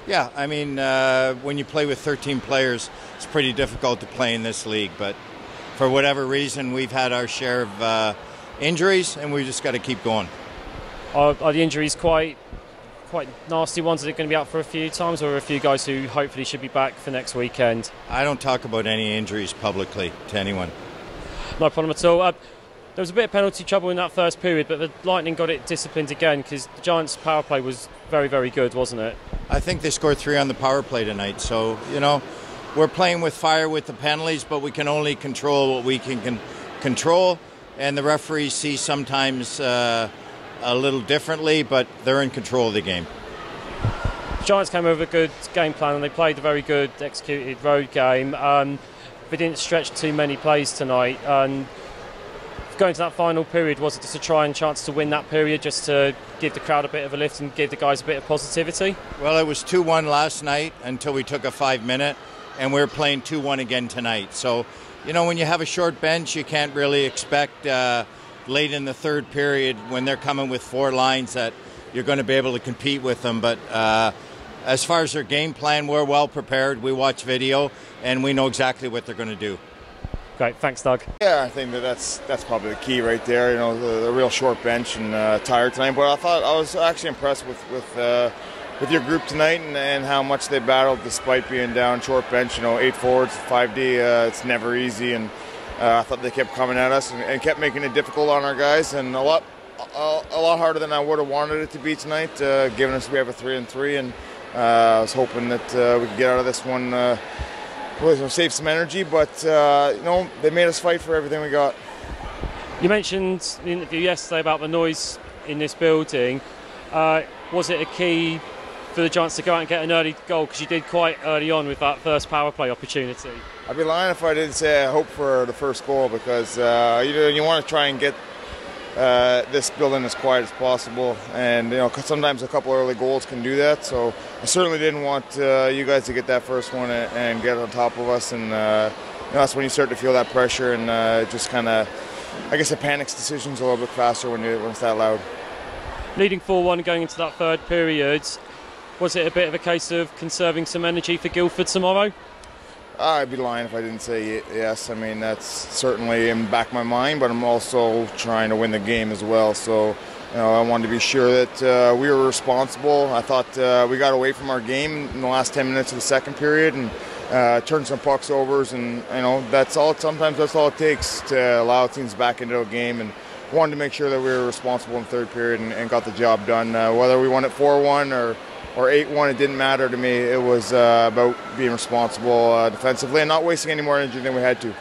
Yeah, I mean, when you play with 13 players, it's pretty difficult to play in this league. But for whatever reason, we've had our share of injuries, and we just got to keep going. Are the injuries quite nasty ones? Are they going to be out for a few times, or are a few guys who hopefully should be back for next weekend? I don't talk about any injuries publicly to anyone. No problem at all. There was a bit of penalty trouble in that first period, but the Lightning got it disciplined again because the Giants' power play was very, very good, wasn't it? I think they scored 3 on the power play tonight. So, we're playing with fire with the penalties, but we can only control what we can control. And the referees see sometimes a little differently, but they're in control of the game. The Giants came over with a good game plan and they played a very good executed road game. They didn't stretch too many plays tonight. And going to that final period, was it just a try and chance to win that period, just to give the crowd a bit of a lift and give the guys a bit of positivity? Well, it was 2-1 last night until we took a 5-minute, and we're playing 2-1 again tonight. So, when you have a short bench, you can't really expect late in the third period when they're coming with 4 lines that you're going to be able to compete with them. But as far as their game plan, we're well prepared. We watch video, and we know exactly what they're going to do. Great, thanks, Doug. Yeah, I think that's probably the key right there. The real short bench and tired tonight. But I was actually impressed with your group tonight and how much they battled despite being down short bench. 8 forwards, 5D. It's never easy, and I thought they kept coming at us and kept making it difficult on our guys, and a lot harder than I would have wanted it to be tonight. Given us we have a 3-3, and I was hoping that we could get out of this one. Save some energy, but they made us fight for everything we got. You mentioned in the interview yesterday about the noise in this building. Was it a key for the Giants to go out and get an early goal, because you did quite early on with that first power play opportunity? I'd be lying if I didn't say I hope for the first goal, because you want to try and get this building as quiet as possible, and sometimes a couple early goals can do that. So I certainly didn't want you guys to get that first one and get on top of us, and that's when you start to feel that pressure, and just kind of, I guess, it panics decisions a little bit faster when it's that loud. Leading 4-1 going into that third period, was it a bit of a case of conserving some energy for Guildford tomorrow? I'd be lying if I didn't say yes. I mean, that's certainly in the back of my mind, but I'm also trying to win the game as well. So, I wanted to be sure that we were responsible. I thought we got away from our game in the last 10 minutes of the second period and turned some pucks overs, and that's all. Sometimes that's all it takes to allow teams back into a game. And wanted to make sure that we were responsible in the third period and got the job done. Whether we won it 4-1 or 8-1, it didn't matter to me. It was about being responsible defensively and not wasting any more energy than we had to.